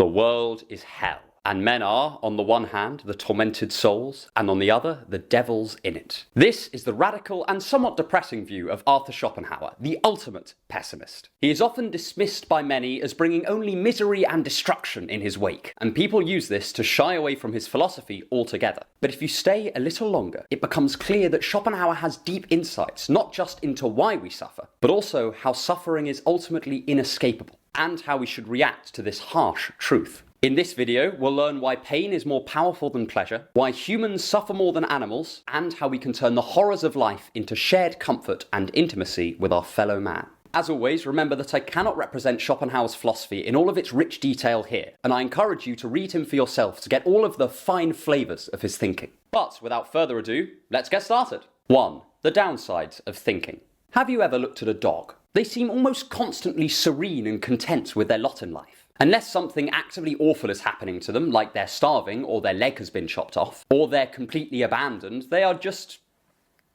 The world is hell, and men are, on the one hand, the tormented souls, and on the other, the devils in it. This is the radical and somewhat depressing view of Arthur Schopenhauer, the ultimate pessimist. He is often dismissed by many as bringing only misery and destruction in his wake, and people use this to shy away from his philosophy altogether. But if you stay a little longer, it becomes clear that Schopenhauer has deep insights, not just into why we suffer, but also how suffering is ultimately inescapable, and how we should react to this harsh truth. In this video, we'll learn why pain is more powerful than pleasure, why humans suffer more than animals, and how we can turn the horrors of life into shared comfort and intimacy with our fellow man. As always, remember that I cannot represent Schopenhauer's philosophy in all of its rich detail here, and I encourage you to read him for yourself to get all of the fine flavours of his thinking. But without further ado, let's get started. 1. The downsides of thinking. Have you ever looked at a dog? They seem almost constantly serene and content with their lot in life. Unless something actively awful is happening to them, like they're starving, or their leg has been chopped off, or they're completely abandoned, they are just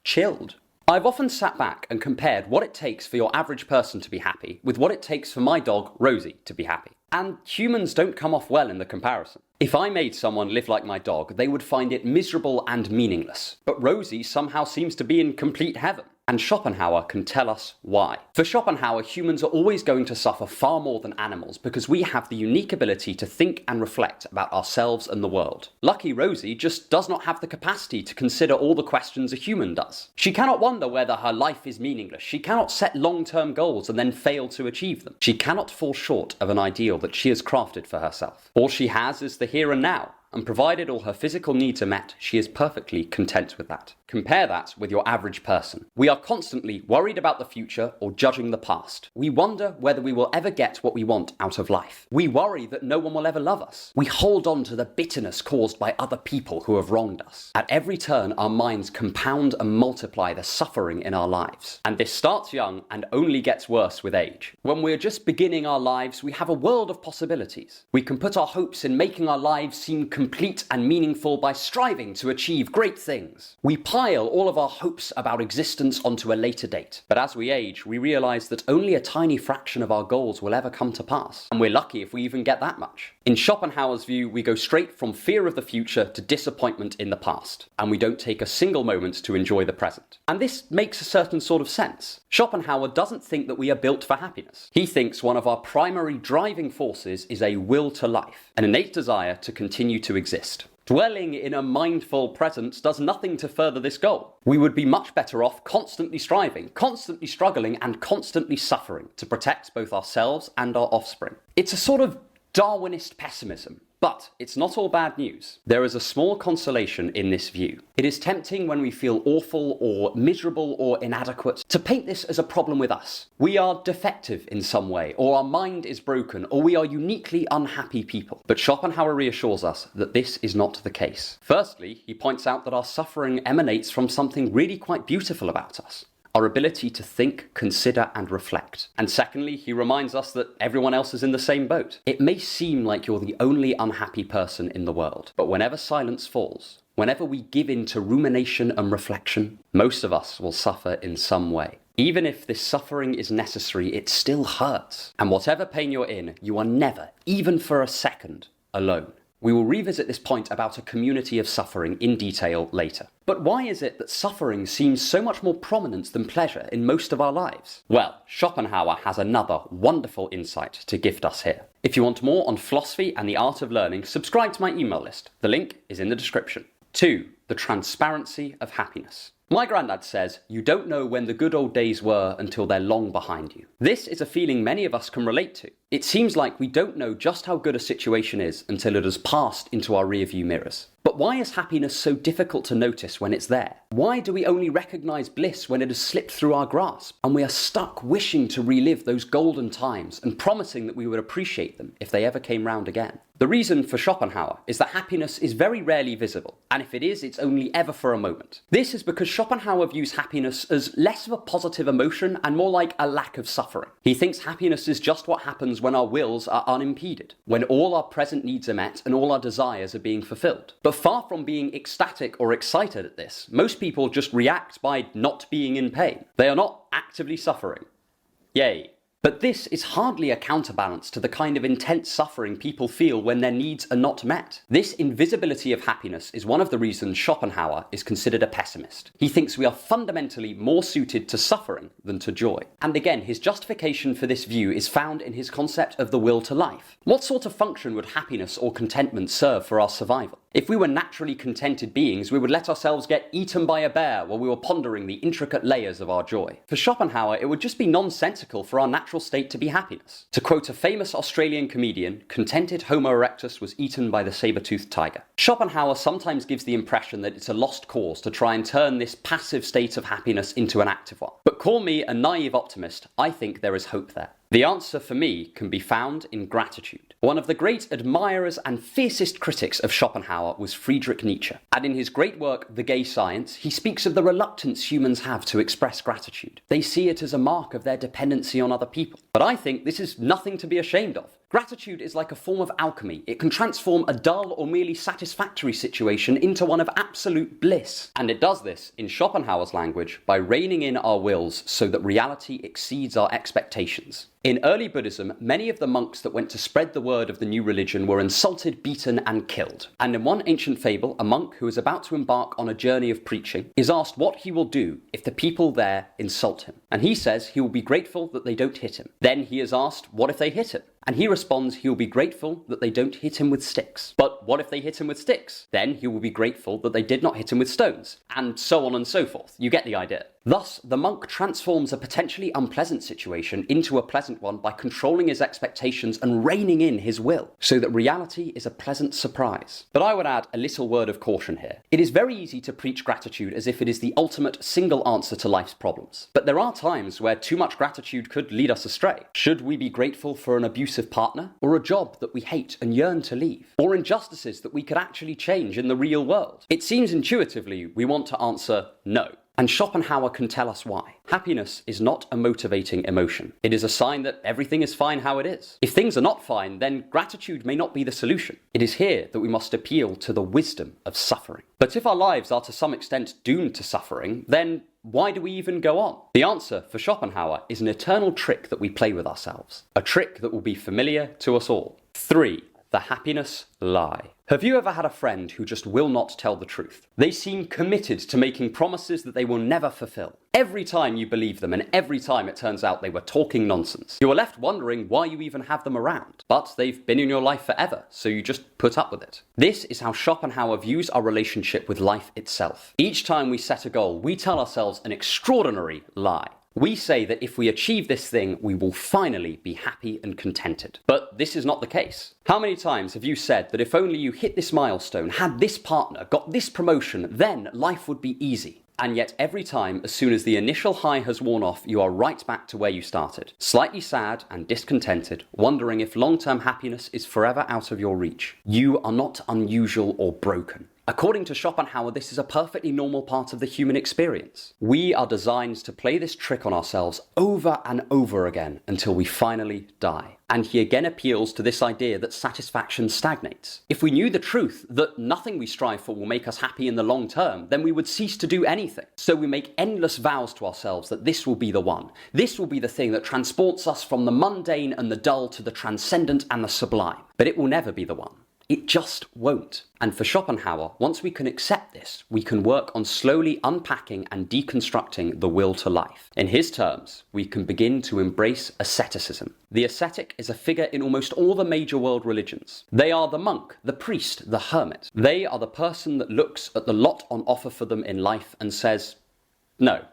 chilled. I've often sat back and compared what it takes for your average person to be happy with what it takes for my dog, Rosie, to be happy. And humans don't come off well in the comparison. If I made someone live like my dog, they would find it miserable and meaningless. But Rosie somehow seems to be in complete heaven. And Schopenhauer can tell us why. For Schopenhauer, humans are always going to suffer far more than animals because we have the unique ability to think and reflect about ourselves and the world. Lucky Rosie just does not have the capacity to consider all the questions a human does. She cannot wonder whether her life is meaningless. She cannot set long-term goals and then fail to achieve them. She cannot fall short of an ideal that she has crafted for herself. All she has is the here and now. And provided all her physical needs are met, she is perfectly content with that. Compare that with your average person. We are constantly worried about the future or judging the past. We wonder whether we will ever get what we want out of life. We worry that no one will ever love us. We hold on to the bitterness caused by other people who have wronged us. At every turn, our minds compound and multiply the suffering in our lives. And this starts young and only gets worse with age. When we're just beginning our lives, we have a world of possibilities. We can put our hopes in making our lives seem complete and meaningful by striving to achieve great things. We pile all of our hopes about existence onto a later date. But as we age, we realise that only a tiny fraction of our goals will ever come to pass. And we're lucky if we even get that much. In Schopenhauer's view, we go straight from fear of the future to disappointment in the past. And we don't take a single moment to enjoy the present. And this makes a certain sort of sense. Schopenhauer doesn't think that we are built for happiness. He thinks one of our primary driving forces is a will to life, an innate desire to continue to exist. Dwelling in a mindful presence does nothing to further this goal. We would be much better off constantly striving, constantly struggling, and constantly suffering to protect both ourselves and our offspring. It's a sort of Darwinist pessimism. But it's not all bad news. There is a small consolation in this view. It is tempting when we feel awful or miserable or inadequate to paint this as a problem with us. We are defective in some way, or our mind is broken, or we are uniquely unhappy people. But Schopenhauer reassures us that this is not the case. Firstly, he points out that our suffering emanates from something really quite beautiful about us. Our ability to think, consider, and reflect. And secondly, he reminds us that everyone else is in the same boat. It may seem like you're the only unhappy person in the world, but whenever silence falls, whenever we give in to rumination and reflection, most of us will suffer in some way. Even if this suffering is necessary, it still hurts. And whatever pain you're in, you are never, even for a second, alone. We will revisit this point about a community of suffering in detail later. But why is it that suffering seems so much more prominent than pleasure in most of our lives? Well, Schopenhauer has another wonderful insight to gift us here. If you want more on philosophy and the art of learning, subscribe to my email list. The link is in the description. 2. The transparency of happiness. My granddad says, you don't know when the good old days were until they're long behind you. This is a feeling many of us can relate to. It seems like we don't know just how good a situation is until it has passed into our rearview mirrors. But why is happiness so difficult to notice when it's there? Why do we only recognise bliss when it has slipped through our grasp? And we are stuck wishing to relive those golden times and promising that we would appreciate them if they ever came round again. The reason for Schopenhauer is that happiness is very rarely visible, and if it is, it's only ever for a moment. This is because Schopenhauer views happiness as less of a positive emotion and more like a lack of suffering. He thinks happiness is just what happens when our wills are unimpeded, when all our present needs are met and all our desires are being fulfilled. But far from being ecstatic or excited at this, most people just react by not being in pain. They are not actively suffering. Yay. But this is hardly a counterbalance to the kind of intense suffering people feel when their needs are not met. This invisibility of happiness is one of the reasons Schopenhauer is considered a pessimist. He thinks we are fundamentally more suited to suffering than to joy. And again, his justification for this view is found in his concept of the will to life. What sort of function would happiness or contentment serve for our survival? If we were naturally contented beings, we would let ourselves get eaten by a bear while we were pondering the intricate layers of our joy. For Schopenhauer, it would just be nonsensical for our natural state to be happiness. To quote a famous Australian comedian, contented Homo erectus was eaten by the saber-toothed tiger. Schopenhauer sometimes gives the impression that it's a lost cause to try and turn this passive state of happiness into an active one. But call me a naive optimist, I think there is hope there. The answer for me can be found in gratitude. One of the great admirers and fiercest critics of Schopenhauer was Friedrich Nietzsche. And in his great work, The Gay Science, he speaks of the reluctance humans have to express gratitude. They see it as a mark of their dependency on other people. But I think this is nothing to be ashamed of. Gratitude is like a form of alchemy. It can transform a dull or merely satisfactory situation into one of absolute bliss. And it does this, in Schopenhauer's language, by reining in our wills so that reality exceeds our expectations. In early Buddhism, many of the monks that went to spread the word of the new religion were insulted, beaten, and killed. And in one ancient fable, a monk who is about to embark on a journey of preaching is asked what he will do if the people there insult him. And he says he will be grateful that they don't hit him. Then he is asked, what if they hit him? And he responds he will be grateful that they don't hit him with sticks. But what if they hit him with sticks? Then he will be grateful that they did not hit him with stones. And so on and so forth. You get the idea. Thus, the monk transforms a potentially unpleasant situation into a pleasant one by controlling his expectations and reining in his will, so that reality is a pleasant surprise. But I would add a little word of caution here. It is very easy to preach gratitude as if it is the ultimate single answer to life's problems. But there are times where too much gratitude could lead us astray. Should we be grateful for an abusive partner, or a job that we hate and yearn to leave, or injustices that we could actually change in the real world? It seems intuitively we want to answer no. And Schopenhauer can tell us why. Happiness is not a motivating emotion. It is a sign that everything is fine how it is. If things are not fine, then gratitude may not be the solution. It is here that we must appeal to the wisdom of suffering. But if our lives are to some extent doomed to suffering, then why do we even go on? The answer for Schopenhauer is an eternal trick that we play with ourselves. A trick that will be familiar to us all. 3. The happiness lie. Have you ever had a friend who just will not tell the truth? They seem committed to making promises that they will never fulfill. Every time you believe them, and every time it turns out they were talking nonsense. You are left wondering why you even have them around. But they've been in your life forever, so you just put up with it. This is how Schopenhauer views our relationship with life itself. Each time we set a goal, we tell ourselves an extraordinary lie. We say that if we achieve this thing, we will finally be happy and contented. But this is not the case. How many times have you said that if only you hit this milestone, had this partner, got this promotion, then life would be easy? And yet every time, as soon as the initial high has worn off, you are right back to where you started. Slightly sad and discontented, wondering if long-term happiness is forever out of your reach. You are not unusual or broken. According to Schopenhauer, this is a perfectly normal part of the human experience. We are designed to play this trick on ourselves over and over again until we finally die. And he again appeals to this idea that satisfaction stagnates. If we knew the truth that nothing we strive for will make us happy in the long term, then we would cease to do anything. So we make endless vows to ourselves that this will be the one. This will be the thing that transports us from the mundane and the dull to the transcendent and the sublime. But it will never be the one. It just won't. And for Schopenhauer, once we can accept this, we can work on slowly unpacking and deconstructing the will to life. In his terms, we can begin to embrace asceticism. The ascetic is a figure in almost all the major world religions. They are the monk, the priest, the hermit. They are the person that looks at the lot on offer for them in life and says, no,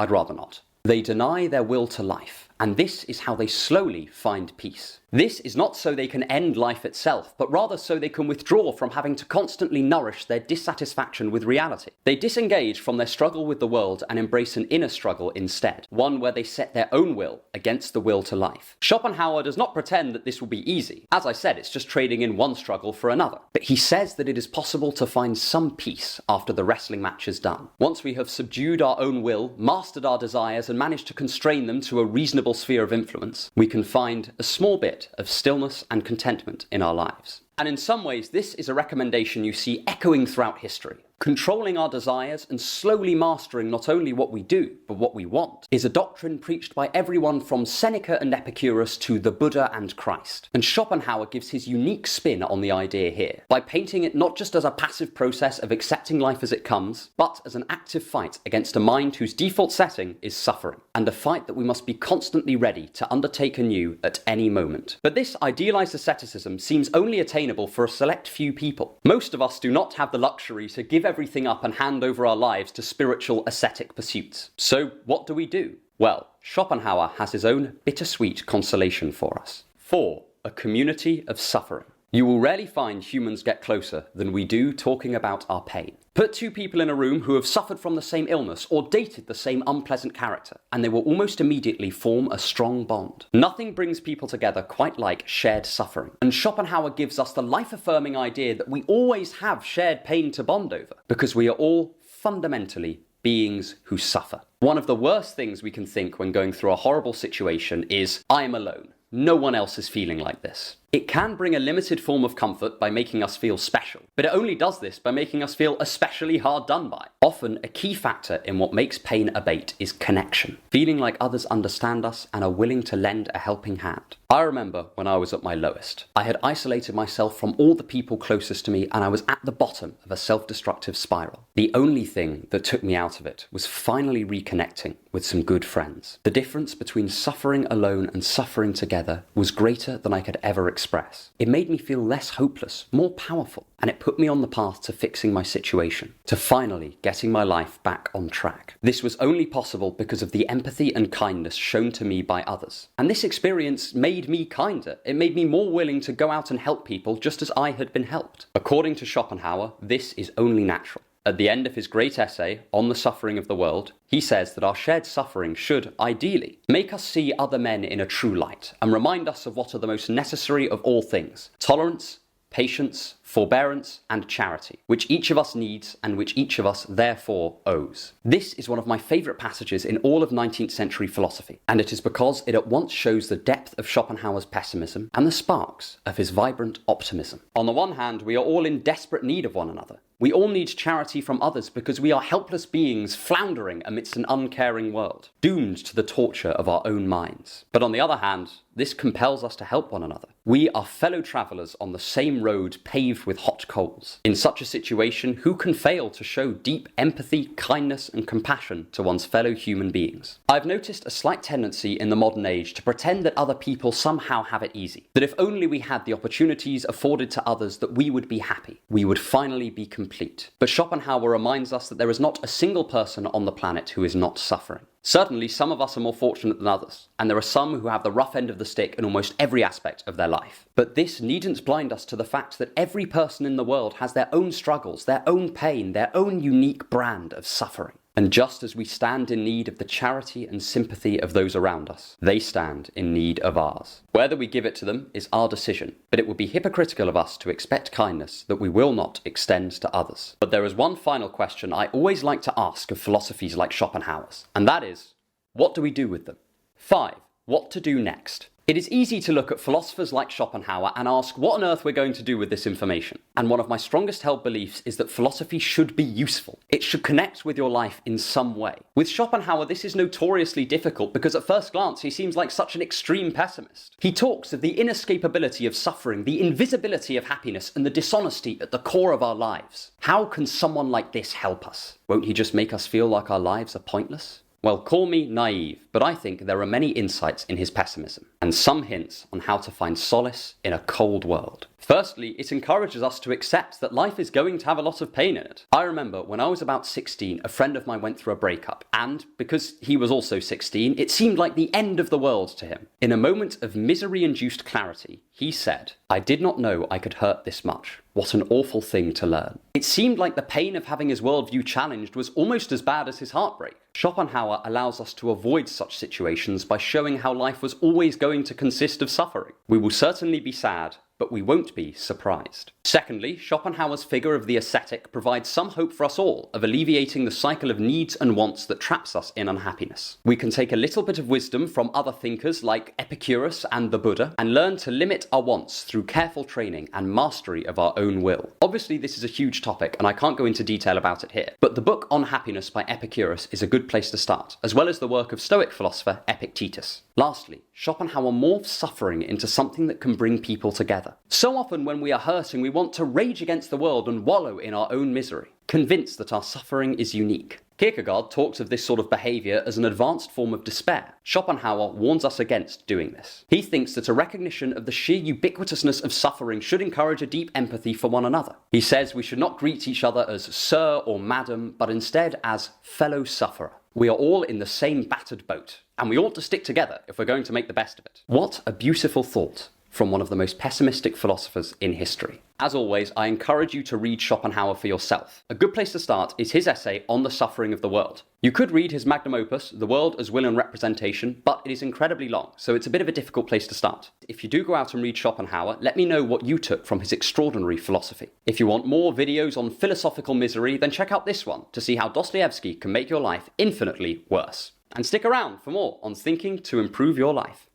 I'd rather not. They deny their will to life, and this is how they slowly find peace. This is not so they can end life itself, but rather so they can withdraw from having to constantly nourish their dissatisfaction with reality. They disengage from their struggle with the world and embrace an inner struggle instead, one where they set their own will against the will to life. Schopenhauer does not pretend that this will be easy. As I said, it's just trading in one struggle for another. But he says that it is possible to find some peace after the wrestling match is done. Once we have subdued our own will, mastered our desires, and managed to constrain them to a reasonable sphere of influence, we can find a small bit of stillness and contentment in our lives. And in some ways, this is a recommendation you see echoing throughout history. Controlling our desires and slowly mastering not only what we do, but what we want, is a doctrine preached by everyone from Seneca and Epicurus to the Buddha and Christ. And Schopenhauer gives his unique spin on the idea here, by painting it not just as a passive process of accepting life as it comes, but as an active fight against a mind whose default setting is suffering, and a fight that we must be constantly ready to undertake anew at any moment. But this idealized asceticism seems only attainable for a select few people. Most of us do not have the luxury to give everything up and hand over our lives to spiritual ascetic pursuits. So what do we do? Well, Schopenhauer has his own bittersweet consolation for us. 4. A community of suffering. You will rarely find humans get closer than we do talking about our pain. Put two people in a room who have suffered from the same illness or dated the same unpleasant character, and they will almost immediately form a strong bond. Nothing brings people together quite like shared suffering. And Schopenhauer gives us the life-affirming idea that we always have shared pain to bond over, because we are all fundamentally beings who suffer. One of the worst things we can think when going through a horrible situation is, I am alone. No one else is feeling like this. It can bring a limited form of comfort by making us feel special, but it only does this by making us feel especially hard done by. Often, a key factor in what makes pain abate is connection, feeling like others understand us and are willing to lend a helping hand. I remember when I was at my lowest. I had isolated myself from all the people closest to me, and I was at the bottom of a self-destructive spiral. The only thing that took me out of it was finally reconnecting with some good friends. The difference between suffering alone and suffering together was greater than I could ever express. It made me feel less hopeless, more powerful, and it put me on the path to fixing my situation, to finally getting my life back on track. This was only possible because of the empathy and kindness shown to me by others. And this experience made me kinder. It made me more willing to go out and help people just as I had been helped. According to Schopenhauer, this is only natural. At the end of his great essay on the suffering of the world, he says that our shared suffering should, ideally, make us see other men in a true light and remind us of what are the most necessary of all things: tolerance, patience, forbearance, and charity, which each of us needs and which each of us therefore owes. This is one of my favourite passages in all of 19th century philosophy, and it is because it at once shows the depth of Schopenhauer's pessimism and the sparks of his vibrant optimism. On the one hand, we are all in desperate need of one another. We all need charity from others because we are helpless beings floundering amidst an uncaring world, doomed to the torture of our own minds. But on the other hand, this compels us to help one another. We are fellow travellers on the same road paved with hot coals. In such a situation, who can fail to show deep empathy, kindness, and compassion to one's fellow human beings? I've noticed a slight tendency in the modern age to pretend that other people somehow have it easy, that if only we had the opportunities afforded to others that we would be happy, we would finally be complete. But Schopenhauer reminds us that there is not a single person on the planet who is not suffering. Certainly, some of us are more fortunate than others, and there are some who have the rough end of the stick in almost every aspect of their life. But this needn't blind us to the fact that every person in the world has their own struggles, their own pain, their own unique brand of suffering. And just as we stand in need of the charity and sympathy of those around us, they stand in need of ours. Whether we give it to them is our decision, but it would be hypocritical of us to expect kindness that we will not extend to others. But there is one final question I always like to ask of philosophies like Schopenhauer's, and that is, what do we do with them? 5. What to do next? It is easy to look at philosophers like Schopenhauer and ask what on earth we're going to do with this information. And one of my strongest held beliefs is that philosophy should be useful. It should connect with your life in some way. With Schopenhauer, this is notoriously difficult because at first glance he seems like such an extreme pessimist. He talks of the inescapability of suffering, the invisibility of happiness, and the dishonesty at the core of our lives. How can someone like this help us? Won't he just make us feel like our lives are pointless? Well, call me naive, but I think there are many insights in his pessimism, and some hints on how to find solace in a cold world. Firstly, it encourages us to accept that life is going to have a lot of pain in it. I remember when I was about 16, a friend of mine went through a breakup, and because he was also 16, it seemed like the end of the world to him. In a moment of misery-induced clarity, he said, "I did not know I could hurt this much. What an awful thing to learn." It seemed like the pain of having his worldview challenged was almost as bad as his heartbreak. Schopenhauer allows us to avoid such situations by showing how life was always going to consist of suffering. We will certainly be sad, but we won't be surprised. Secondly, Schopenhauer's figure of the ascetic provides some hope for us all of alleviating the cycle of needs and wants that traps us in unhappiness. We can take a little bit of wisdom from other thinkers like Epicurus and the Buddha and learn to limit our wants through careful training and mastery of our own will. Obviously, this is a huge topic and I can't go into detail about it here, but the book On Happiness by Epicurus is a good place to start, as well as the work of Stoic philosopher Epictetus. Lastly, Schopenhauer morphs suffering into something that can bring people together. So often when we are hurting, we want to rage against the world and wallow in our own misery, convinced that our suffering is unique. Kierkegaard talks of this sort of behaviour as an advanced form of despair. Schopenhauer warns us against doing this. He thinks that a recognition of the sheer ubiquitousness of suffering should encourage a deep empathy for one another. He says we should not greet each other as sir or madam, but instead as fellow sufferer. We are all in the same battered boat, and we ought to stick together if we're going to make the best of it. What a beautiful thought from one of the most pessimistic philosophers in history. As always, I encourage you to read Schopenhauer for yourself. A good place to start is his essay on the suffering of the world. You could read his magnum opus, The World as Will and Representation, but it is incredibly long, so it's a bit of a difficult place to start. If you do go out and read Schopenhauer, let me know what you took from his extraordinary philosophy. If you want more videos on philosophical misery, then check out this one to see how Dostoevsky can make your life infinitely worse. And stick around for more on thinking to improve your life.